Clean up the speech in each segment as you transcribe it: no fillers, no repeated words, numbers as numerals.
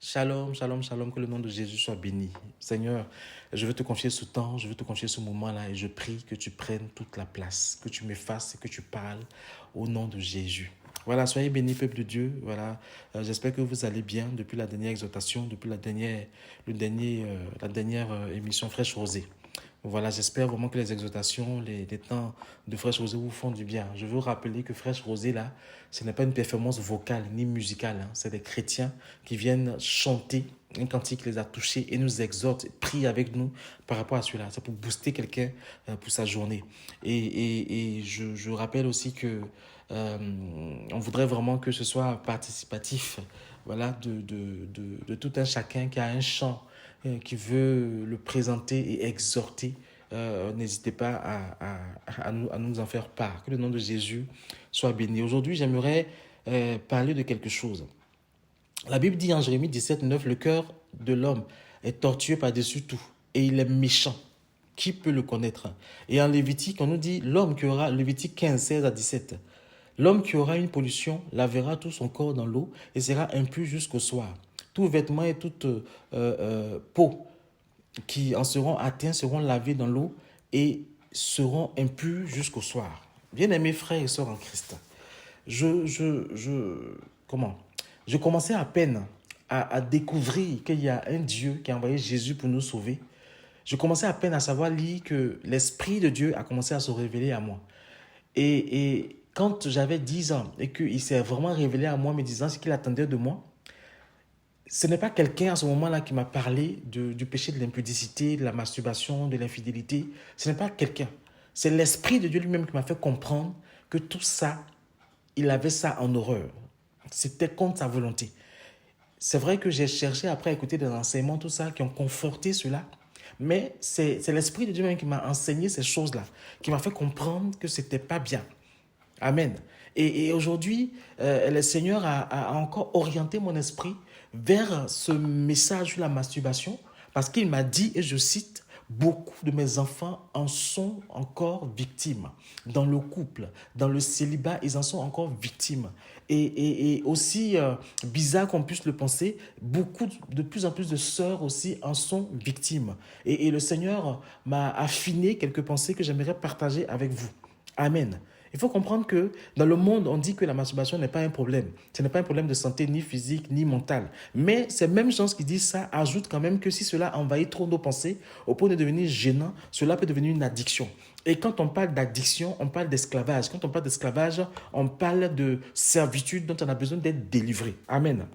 Shalom, shalom, shalom, que le nom de Jésus soit béni. Seigneur, je veux te confier ce temps, je veux te confier ce moment-là et je prie que tu prennes toute la place, que tu m'effaces et que tu parles au nom de Jésus. Voilà, soyez bénis, peuple de Dieu. Voilà, j'espère que vous allez bien depuis la dernière exhortation, depuis la dernière émission Fraîche Rosée. Voilà, j'espère vraiment que les exhortations, les temps de Fraîche Rosée vous font du bien. Je veux vous rappeler que Fraîche Rosée, là, ce n'est pas une performance vocale ni musicale. Hein. C'est des chrétiens qui viennent chanter un cantique qui les a touchés et nous exhortent, prient avec nous par rapport à cela. C'est pour booster quelqu'un pour sa journée. Et je rappelle aussi que on voudrait vraiment que ce soit participatif, voilà, de tout un chacun qui a un chant qui veut le présenter et exhorter, n'hésitez pas à nous en faire part. Que le nom de Jésus soit béni. Aujourd'hui, j'aimerais parler de quelque chose. La Bible dit en Jérémie 17, 9, le cœur de l'homme est tortueux par-dessus tout et il est méchant. Qui peut le connaître? Et en Lévitique, on nous dit l'homme qui aura, Lévitique 15, 16 à 17, l'homme qui aura une pollution lavera tout son corps dans l'eau et sera impur jusqu'au soir. Tout vêtement et toute peau qui en seront atteints seront lavés dans l'eau et seront impurs jusqu'au soir. Bien-aimés frères et sœurs en Christ, comment? Je commençais à peine à découvrir qu'il y a un Dieu qui a envoyé Jésus pour nous sauver. Je commençais à peine à savoir lire que l'Esprit de Dieu a commencé à se révéler à moi. Et quand j'avais 10 ans et qu'il s'est vraiment révélé à moi, me disant ce qu'il attendait de moi, ce n'est pas quelqu'un à ce moment-là qui m'a parlé du péché de l'impudicité, de la masturbation, de l'infidélité. Ce n'est pas quelqu'un. C'est l'Esprit de Dieu lui-même qui m'a fait comprendre que tout ça, il avait ça en horreur. C'était contre sa volonté. C'est vrai que j'ai cherché après à écouter des enseignements, tout ça, qui ont conforté cela. Mais c'est l'Esprit de Dieu même qui m'a enseigné ces choses-là, qui m'a fait comprendre que ce n'était pas bien. Amen. Et aujourd'hui, le Seigneur a encore orienté mon esprit vers ce message sur la masturbation parce qu'il m'a dit, et je cite, beaucoup de mes enfants en sont encore victimes. Dans le couple, dans le célibat, ils en sont encore victimes. Et aussi bizarre qu'on puisse le penser, de plus en plus de sœurs aussi en sont victimes. Et le Seigneur m'a affiné quelques pensées que j'aimerais partager avec vous. Amen. Il faut comprendre que dans le monde, on dit que la masturbation n'est pas un problème. Ce n'est pas un problème de santé ni physique ni mental. Mais ces mêmes gens qui disent ça ajoutent quand même que si cela envahit trop nos pensées, au point de devenir gênant, cela peut devenir une addiction. Et quand on parle d'addiction, on parle d'esclavage. Quand on parle d'esclavage, on parle de servitude dont on a besoin d'être délivré. Amen.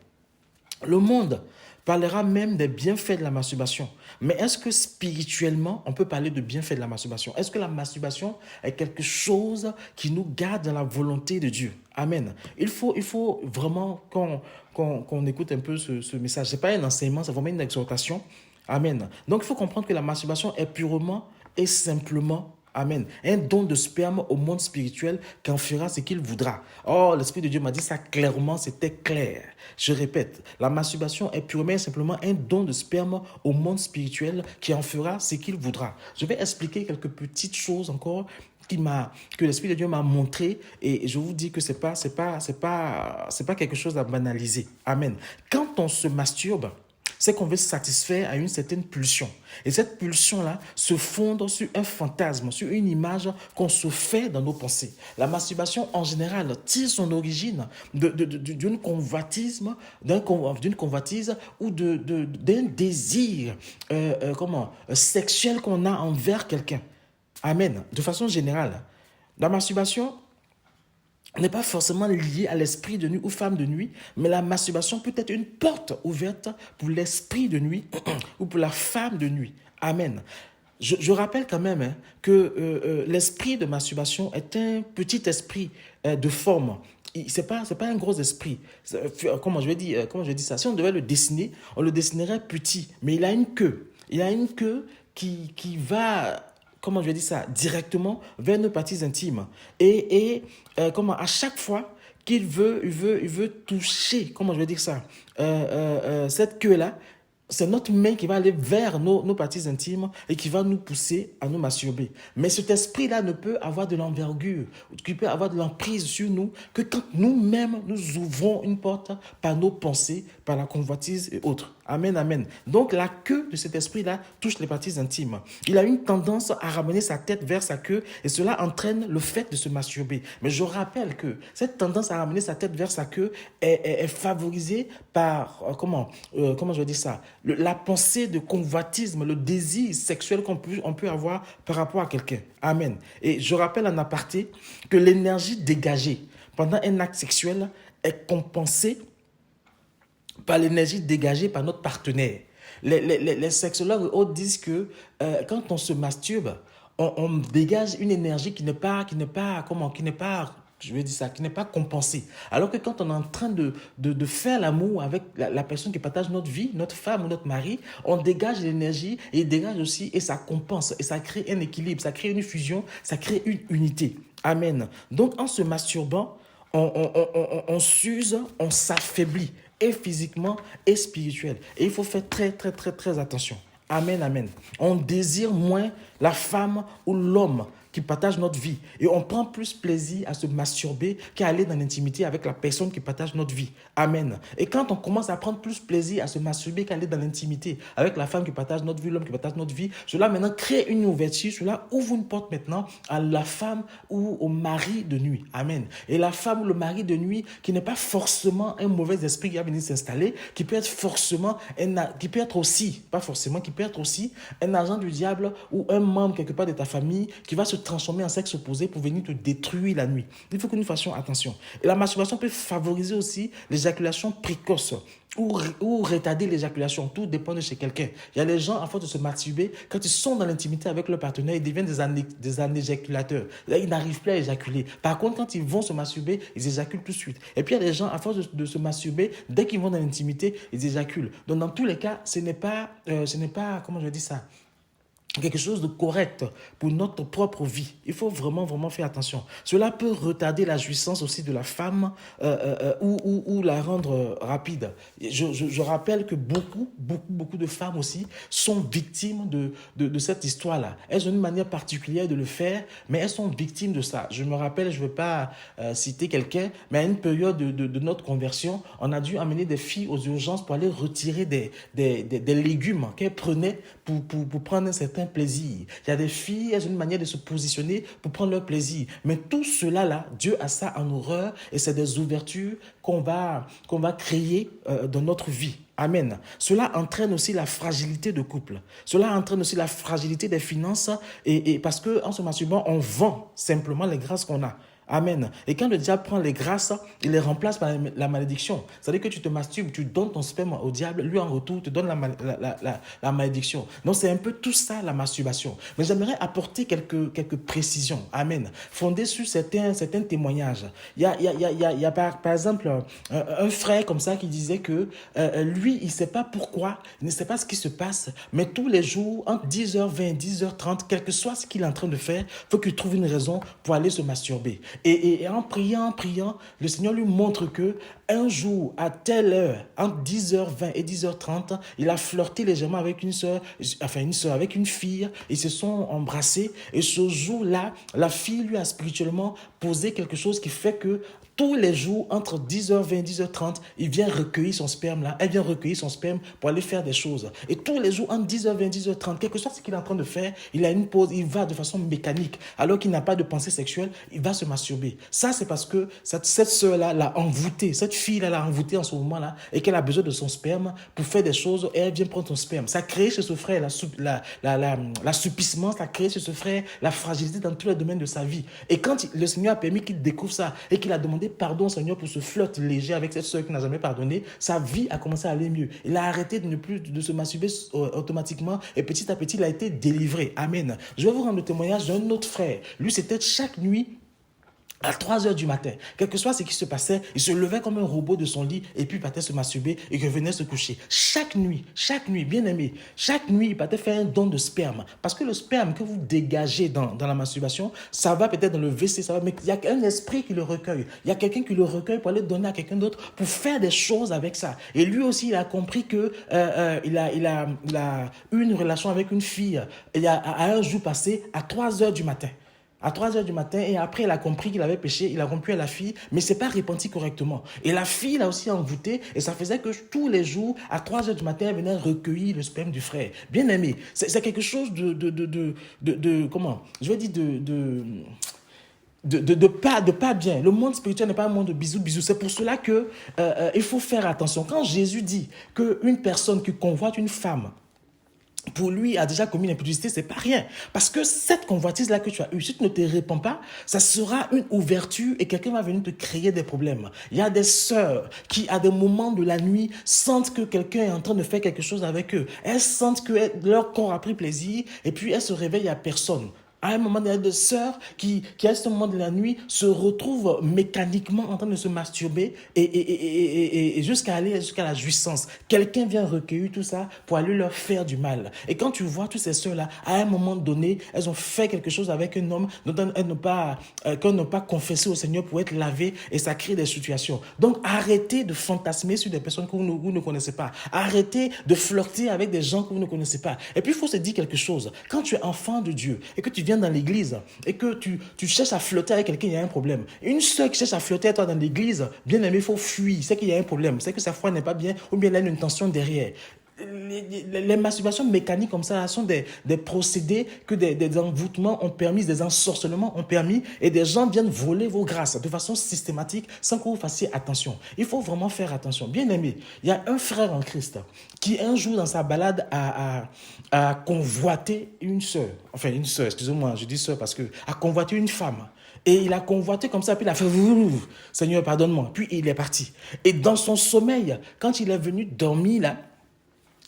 Le monde parlera même des bienfaits de la masturbation. Mais est-ce que spirituellement, on peut parler de bienfaits de la masturbation? Est-ce que la masturbation est quelque chose qui nous garde dans la volonté de Dieu? Amen. Il faut vraiment qu'on écoute un peu ce message. Ce n'est pas un enseignement, c'est vraiment une exhortation. Amen. Donc, il faut comprendre que la masturbation est purement et simplement Amen. Un don de sperme au monde spirituel qui en fera ce qu'il voudra. Oh, l'Esprit de Dieu m'a dit ça clairement, c'était clair. Je répète, la masturbation est purement et simplement un don de sperme au monde spirituel qui en fera ce qu'il voudra. Je vais expliquer quelques petites choses encore que l'Esprit de Dieu m'a montré et je vous dis que c'est pas quelque chose à banaliser. Amen. Quand on se masturbe, c'est qu'on veut se satisfaire à une certaine pulsion. Et cette pulsion-là se fonde sur un fantasme, sur une image qu'on se fait dans nos pensées. La masturbation, en général, tire son origine d'une convoitise ou d'un désir sexuel qu'on a envers quelqu'un. Amen. De façon générale, la masturbation n'est pas forcément lié à l'esprit de nuit ou femme de nuit, mais la masturbation peut être une porte ouverte pour l'esprit de nuit ou pour la femme de nuit. Amen. Je rappelle quand même que l'esprit de masturbation est un petit esprit de forme. C'est pas un gros esprit. Comment je dis ça? Si on devait le dessiner, on le dessinerait petit, mais il a une queue. Il a une queue qui va directement vers nos parties intimes. À chaque fois qu'il veut toucher, cette queue-là, c'est notre main qui va aller vers nos parties intimes et qui va nous pousser à nous masturber. Mais cet esprit-là ne peut avoir de l'envergure, qui peut avoir de l'emprise sur nous, que quand nous-mêmes, nous ouvrons une porte par nos pensées, par la convoitise et autres. Amen, amen. Donc la queue de cet esprit-là touche les parties intimes. Il a une tendance à ramener sa tête vers sa queue et cela entraîne le fait de se masturber. Mais je rappelle que cette tendance à ramener sa tête vers sa queue est favorisée par, comment je vais dire ça, la pensée de convoitisme, le désir sexuel on peut avoir par rapport à quelqu'un. Amen. Et je rappelle en aparté que l'énergie dégagée pendant un acte sexuel est compensée par l'énergie dégagée par notre partenaire. Les sexologues disent que quand on se masturbe, on dégage une énergie qui n'est pas je vais dire ça, qui n'est pas compensée. Alors que quand on est en train de faire l'amour avec la personne qui partage notre vie, notre femme ou notre mari, on dégage l'énergie et il dégage aussi et ça compense et ça crée un équilibre, ça crée une fusion, ça crée une unité. Amen. Donc en se masturbant, on s'use, on s'affaiblit, et physiquement et spirituel. Et il faut faire très, très, très, très attention. Amen, amen. On désire moins la femme ou l'homme qui partage notre vie. Et on prend plus plaisir à se masturber qu'à aller dans l'intimité avec la personne qui partage notre vie. Amen. Et quand on commence à prendre plus plaisir à se masturber qu'à aller dans l'intimité avec la femme qui partage notre vie, l'homme qui partage notre vie, cela maintenant crée une ouverture, cela ouvre une porte maintenant à la femme ou au mari de nuit. Amen. Et la femme ou le mari de nuit qui n'est pas forcément un mauvais esprit qui va venir s'installer, qui peut être aussi un agent du diable ou un membre quelque part de ta famille qui va se transformer en sexe opposé pour venir te détruire la nuit. Il faut que nous fassions attention. Et la masturbation peut favoriser aussi l'éjaculation précoce ou retarder l'éjaculation. Tout dépend de chez quelqu'un. Il y a des gens, à force de se masturber, quand ils sont dans l'intimité avec leur partenaire, ils deviennent des anéjaculateurs. Là, ils n'arrivent plus à éjaculer. Par contre, quand ils vont se masturber, ils éjaculent tout de suite. Et puis, il y a des gens, à force de se masturber, dès qu'ils vont dans l'intimité, ils éjaculent. Donc, dans tous les cas, ce n'est pas, comment je dis ça, quelque chose de correct pour notre propre vie. Il faut vraiment, vraiment faire attention. Cela peut retarder la jouissance aussi de la femme ou la rendre rapide. Je rappelle que beaucoup de femmes aussi sont victimes de cette histoire-là. Elles ont une manière particulière de le faire, mais elles sont victimes de ça. Je me rappelle, je ne veux pas citer quelqu'un, mais à une période de notre conversion, on a dû amener des filles aux urgences pour aller retirer des légumes qu'elles prenaient pour prendre un certain plaisir. Il y a des filles, elles ont une manière de se positionner pour prendre leur plaisir. Mais tout cela là, Dieu a ça en horreur et c'est des ouvertures qu'on va créer dans notre vie. Amen. Cela entraîne aussi la fragilité de couple. Cela entraîne aussi la fragilité des finances et parce qu'en se masturbant, on vend simplement les grâces qu'on a. Amen. Et quand le diable prend les grâces, il les remplace par la malédiction. C'est-à-dire que tu te masturbes, tu donnes ton sperme au diable, lui en retour te donne la malédiction. Donc c'est un peu tout ça la masturbation. Mais j'aimerais apporter quelques précisions. Amen. Fondées sur certains témoignages. Il y a par exemple un frère comme ça qui disait que lui, il ne sait pas pourquoi, il ne sait pas ce qui se passe, mais tous les jours, entre 10h20 et 10h30, quel que soit ce qu'il est en train de faire, il faut qu'il trouve une raison pour aller se masturber. Et en priant, le Seigneur lui montre que un jour, à telle heure, entre 10h20 et 10h30, il a flirté légèrement avec avec une fille. Ils se sont embrassés. Et ce jour-là, la fille lui a spirituellement posé quelque chose qui fait que tous les jours, entre 10h20 et 10h30, il vient recueillir son sperme là. Elle vient recueillir son sperme pour aller faire des choses. Et tous les jours, entre 10h20 et 10h30, quel que soit ce qu'il est en train de faire, il a une pause, il va de façon mécanique. Alors qu'il n'a pas de pensée sexuelle, il va se masturber. Ça, c'est parce que cette sœur-là l'a envoûté. Cette fille-là l'a envoûté en ce moment-là et qu'elle a besoin de son sperme pour faire des choses et elle vient prendre son sperme. Ça crée chez ce frère l'assouplissement, ça crée chez ce frère la fragilité dans tous les domaines de sa vie. Et quand le Seigneur a permis qu'il découvre ça et qu'il a demandé pardon au Seigneur pour ce flirt léger avec cette sœur qui n'a jamais pardonné, sa vie a commencé à aller mieux. Il a arrêté de se masturber automatiquement et petit à petit, il a été délivré. Amen. Je vais vous rendre le témoignage d'un autre frère. Lui, c'était chaque nuit, à 3h du matin, quel que soit ce qui se passait, il se levait comme un robot de son lit et puis il partait se masturber et revenait se coucher. Chaque nuit, bien aimé, chaque nuit, il partait faire un don de sperme. Parce que le sperme que vous dégagez dans la masturbation, ça va peut-être dans le WC, mais il y a un esprit qui le recueille. Il y a quelqu'un qui le recueille pour aller donner à quelqu'un d'autre pour faire des choses avec ça. Et lui aussi, il a compris que il a eu une relation avec une fille à un jour passé à 3h du matin. à 3 heures du matin et après il a compris qu'il avait péché, il a rompu à la fille, mais c'est pas repenti correctement. Et la fille l'a aussi envoûté et ça faisait que tous les jours, à 3 heures du matin, elle venait recueillir le sperme du frère. Bien aimé, c'est quelque chose comment, je vais dire de pas bien. Le monde spirituel n'est pas un monde de bisous, bisous. C'est pour cela que il faut faire attention. Quand Jésus dit qu'une personne qui convoite une femme, pour lui, a déjà commis l'impudicité, c'est pas rien. Parce que cette convoitise-là que tu as eue, si tu ne te répands pas, ça sera une ouverture et quelqu'un va venir te créer des problèmes. Il y a des sœurs qui, à des moments de la nuit, sentent que quelqu'un est en train de faire quelque chose avec eux. Elles sentent que leur corps a pris plaisir et puis elles se réveillent à personne. À un moment, il y a des sœurs qui, à ce moment de la nuit, se retrouvent mécaniquement en train de se masturber et jusqu'à aller jusqu'à la jouissance. Quelqu'un vient recueillir tout ça pour aller leur faire du mal. Et quand tu vois toutes ces sœurs-là, à un moment donné, elles ont fait quelque chose avec un homme dont elles n'ont pas confessé au Seigneur pour être lavées et ça crée des situations. Donc, arrêtez de fantasmer sur des personnes que vous ne connaissez pas. Arrêtez de flirter avec des gens que vous ne connaissez pas. Et puis, il faut se dire quelque chose. Quand tu es enfant de Dieu et que tu viens dans l'église et que tu cherches à flotter avec quelqu'un, il y a un problème. Une sœur qui cherche à flotter avec toi dans l'église, bien aimé, il faut fuir. C'est qu'il y a un problème. C'est que sa foi n'est pas bien ou bien elle a une intention derrière. Les masturbations mécaniques comme ça sont des procédés que des envoûtements ont permis, des ensorcelements ont permis et des gens viennent voler vos grâces de façon systématique sans que vous fassiez attention. Il faut vraiment faire attention. Bien aimé, il y a un frère en Christ qui un jour dans sa balade a convoité une sœur, excusez-moi, je dis sœur parce que a convoité une femme. Et il a convoité comme ça, puis il a fait « Seigneur, pardonne-moi ». Puis il est parti. Et dans son sommeil, quand il est venu dormir là,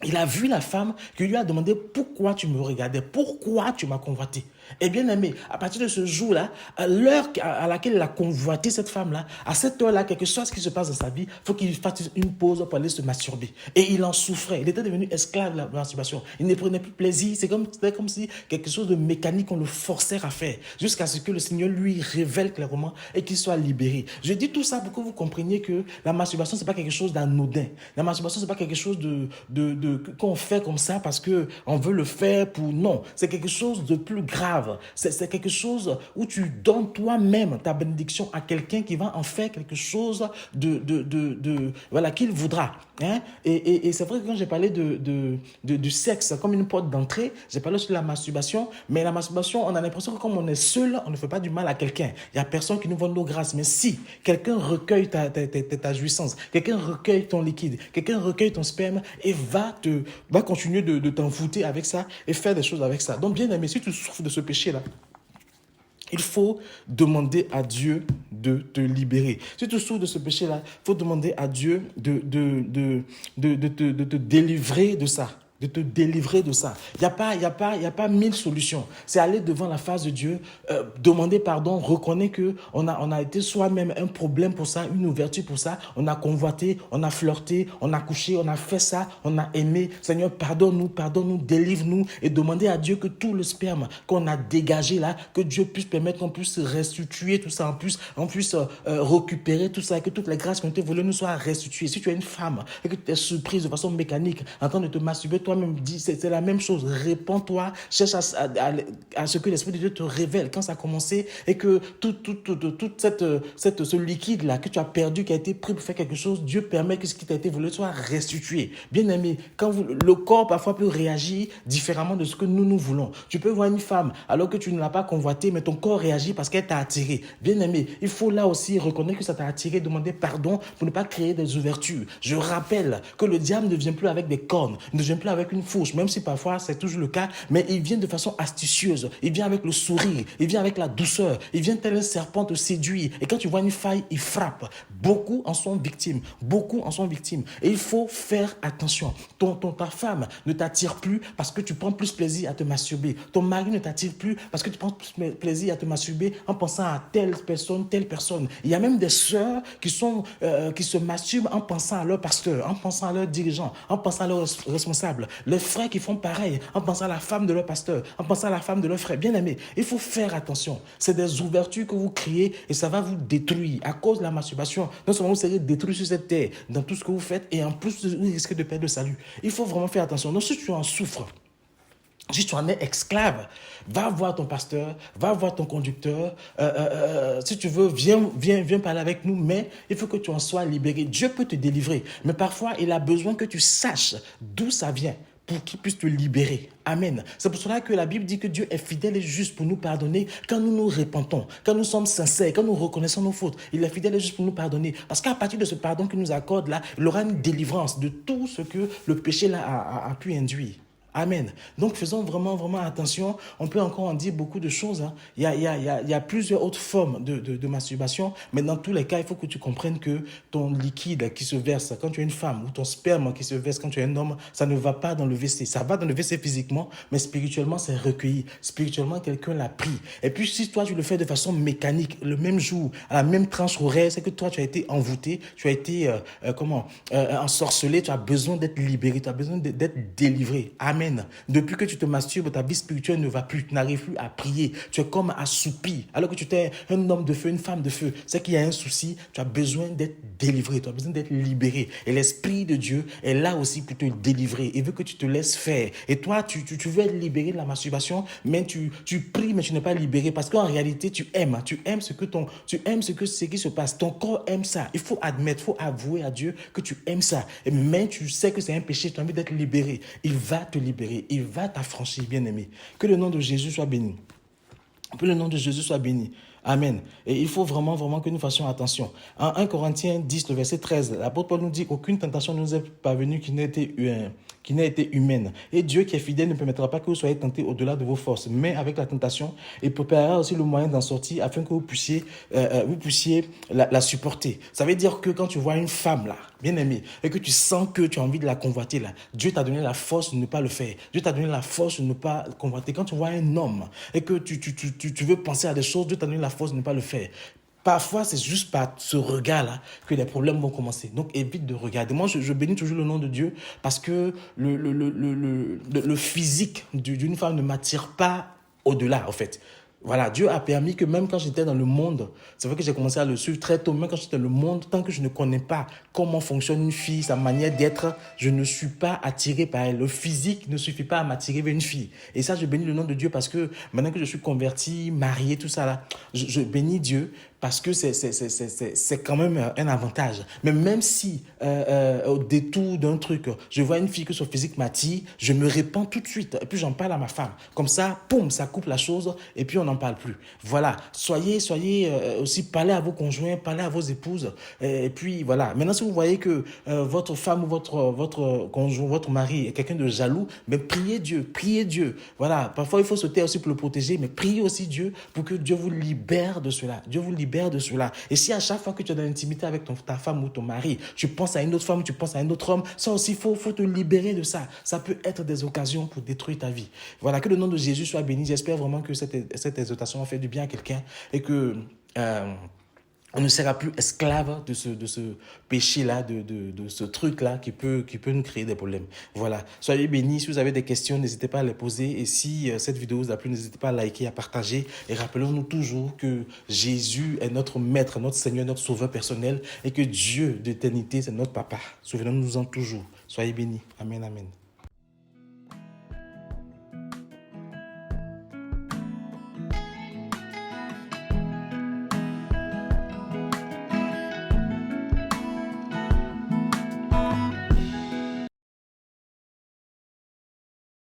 il a vu la femme qui lui a demandé pourquoi tu me regardais, pourquoi tu m'as convoité. Et bien aimé, à partir de ce jour-là, à l'heure à laquelle il a convoité cette femme-là, à cette heure-là, quelque chose qui se passe dans sa vie, il faut qu'il fasse une pause pour aller se masturber. Et il en souffrait. Il était devenu esclave de la masturbation. Il ne prenait plus plaisir. C'était comme si quelque chose de mécanique, on le forçait à faire, jusqu'à ce que le Seigneur lui révèle clairement et qu'il soit libéré. Je dis tout ça pour que vous compreniez que la masturbation, c'est pas quelque chose d'anodin. La masturbation, c'est pas quelque chose qu'on fait comme ça parce qu'on veut le faire pour... Non, c'est quelque chose de plus grave. C'est quelque chose où tu donnes toi-même ta bénédiction à quelqu'un qui va en faire quelque chose voilà, qu'il voudra. Hein? Et c'est vrai que quand j'ai parlé du sexe comme une porte d'entrée, j'ai parlé sur la masturbation, mais la masturbation, on a l'impression que comme on est seul, on ne fait pas du mal à quelqu'un. Il n'y a personne qui nous vend nos grâces. Mais si quelqu'un recueille ta jouissance, quelqu'un recueille ton liquide, quelqu'un recueille ton sperme et va continuer de t'envoûter avec ça et faire des choses avec ça. Donc bien aimé, si tu souffres de ce péché-là, il faut demander à Dieu de te libérer. Si tu souffres de ce péché-là, il faut demander à Dieu de te délivrer de ça. De te délivrer de ça. Il n'y a pas 1000 solutions. C'est aller devant la face de Dieu, demander pardon, reconnaître qu'on a été soi-même un problème pour ça, une ouverture pour ça. On a convoité, on a flirté, on a couché, on a fait ça, on a aimé. Seigneur, pardonne-nous, délivre-nous et demander à Dieu que tout le sperme qu'on a dégagé là, que Dieu puisse permettre qu'on puisse restituer tout ça, on puisse récupérer tout ça et que toutes les grâces qui ont été volées nous soient restituées. Si tu es une femme et que tu es surprise de façon mécanique en train de te masturber, toi-même dis, c'est la même chose. Répands-toi, cherche à ce que l'Esprit de Dieu te révèle quand ça a commencé et que tout ce liquide-là que tu as perdu, qui a été pris pour faire quelque chose, Dieu permet que ce qui t'a été volé soit restitué. Bien aimé, le corps parfois peut réagir différemment de ce que nous voulons. Tu peux voir une femme alors que tu ne l'as pas convoitée, mais ton corps réagit parce qu'elle t'a attiré. Bien aimé, il faut là aussi reconnaître que ça t'a attiré, demander pardon pour ne pas créer des ouvertures. Je rappelle que le diable ne vient plus avec des cornes, ne vient plus avec une fourche, même si parfois c'est toujours le cas, mais il vient de façon astucieuse, il vient avec le sourire, il vient avec la douceur, il vient tel un serpent te séduire, et quand tu vois une faille, il frappe. Beaucoup en sont victimes, et il faut faire attention. Ta femme ne t'attire plus parce que tu prends plus plaisir à te masturber, ton mari ne t'attire plus parce que tu prends plus plaisir à te masturber en pensant à telle personne. Il y a même des sœurs qui se masturbent en pensant à leur pasteur, en pensant à leur dirigeant, en pensant à leur responsable. Les frères qui font pareil, en pensant à la femme de leur pasteur, en pensant à la femme de leur frère. Bien aimé, il faut faire attention. C'est des ouvertures que vous créez et ça va vous détruire. À cause de la masturbation, non seulement vous serez détruit sur cette terre, dans tout ce que vous faites, et en plus, vous risquez de perdre le salut. Il faut vraiment faire attention. Donc, si tu en souffres, Si tu en es esclave, va voir ton pasteur, va voir ton conducteur. Si tu veux, viens parler avec nous, mais il faut que tu en sois libéré. Dieu peut te délivrer, mais parfois, il a besoin que tu saches d'où ça vient pour qu'il puisse te libérer. Amen. C'est pour cela que la Bible dit que Dieu est fidèle et juste pour nous pardonner quand nous nous repentons, quand nous sommes sincères, quand nous reconnaissons nos fautes. Il est fidèle et juste pour nous pardonner. Parce qu'à partir de ce pardon qu'il nous accorde là, il aura une délivrance de tout ce que le péché là a pu induire. Amen. Donc, faisons vraiment attention. On peut encore en dire beaucoup de choses. Hein. Il y a plusieurs autres formes de masturbation, mais dans tous les cas, il faut que tu comprennes que ton liquide qui se verse quand tu es une femme ou ton sperme qui se verse quand tu es un homme, ça ne va pas dans le WC. Ça va dans le WC physiquement, mais spirituellement, c'est recueilli. Spirituellement, quelqu'un l'a pris. Et puis, si toi, tu le fais de façon mécanique, le même jour, à la même tranche horaire, c'est que toi, tu as été envoûté, tu as été, ensorcelé, tu as besoin d'être libéré, tu as besoin d'être délivré. Amen. Depuis que tu te masturbes, ta vie spirituelle ne va plus. Tu n'arrives plus à prier. Tu es comme assoupi. Alors que tu es un homme de feu, une femme de feu. C'est qu'il y a un souci. Tu as besoin d'être délivré. Tu as besoin d'être libéré. Et l'Esprit de Dieu est là aussi pour te délivrer. Il veut que tu te laisses faire. Et toi, tu veux être libéré de la masturbation, mais tu pries, mais tu n'es pas libéré. Parce qu'en réalité, tu aimes. Tu aimes ce qui se passe. Ton corps aime ça. Il faut admettre, il faut avouer à Dieu que tu aimes ça. Mais tu sais que c'est un péché. Tu as envie d'être libéré. Il va te libérer. Il va t'affranchir, bien-aimé. Que le nom de Jésus soit béni. Que le nom de Jésus soit béni. Amen. Et il faut vraiment que nous fassions attention. En 1 Corinthiens 10, le verset 13, l'apôtre Paul nous dit qu'aucune tentation ne nous est parvenue qui n'a été humaine. Et Dieu qui est fidèle ne permettra pas que vous soyez tentés au-delà de vos forces. Mais avec la tentation, il préparera aussi le moyen d'en sortir afin que vous puissiez la supporter. Ça veut dire que quand tu vois une femme là, bien aimée, et que tu sens que tu as envie de la convoiter là, Dieu t'a donné la force de ne pas le faire. Dieu t'a donné la force de ne pas convoiter. Quand tu vois un homme et que tu veux penser à des choses, Dieu t'a donné la force de ne pas le faire. Parfois, c'est juste par ce regard-là que les problèmes vont commencer. Donc, évite de regarder. Moi, je bénis toujours le nom de Dieu parce que le physique d'une femme ne m'attire pas au-delà, en fait. Voilà, Dieu a permis que même quand j'étais dans le monde, c'est vrai que j'ai commencé à le suivre très tôt, même quand j'étais dans le monde, tant que je ne connais pas comment fonctionne une fille, sa manière d'être, je ne suis pas attiré par elle. Le physique ne suffit pas à m'attirer vers une fille. Et ça, je bénis le nom de Dieu parce que maintenant que je suis converti, marié, tout ça là, je bénis Dieu parce que c'est quand même un avantage. Mais même si au détour d'un truc, je vois une fille que son physique m'attire, je me répands tout de suite et puis j'en parle à ma femme. Comme ça, poum, ça coupe la chose et puis on n'en parle plus. Voilà, soyez aussi, parlez à vos conjoints, parlez à vos épouses et puis voilà. Maintenant, si vous voyez que votre femme ou votre conjoint, votre mari est quelqu'un de jaloux, mais priez Dieu. Voilà, parfois il faut se taire aussi pour le protéger, mais priez aussi Dieu pour que Dieu vous libère de cela. Dieu vous libère de cela. Et si à chaque fois que tu es dans l'intimité avec ta femme ou ton mari, tu penses à une autre femme, tu penses à un autre homme, ça aussi, faut te libérer de ça. Ça peut être des occasions pour détruire ta vie. Voilà, que le nom de Jésus soit béni. J'espère vraiment que cette exhortation a fait du bien à quelqu'un et que on ne sera plus esclave de ce péché-là, de ce truc-là qui peut nous créer des problèmes. Voilà. Soyez bénis. Si vous avez des questions, n'hésitez pas à les poser. Et si cette vidéo vous a plu, n'hésitez pas à liker, à partager. Et rappelons-nous toujours que Jésus est notre Maître, notre Seigneur, notre Sauveur personnel et que Dieu d'éternité, c'est notre Papa. Souvenons-nous-en toujours. Soyez bénis. Amen, amen.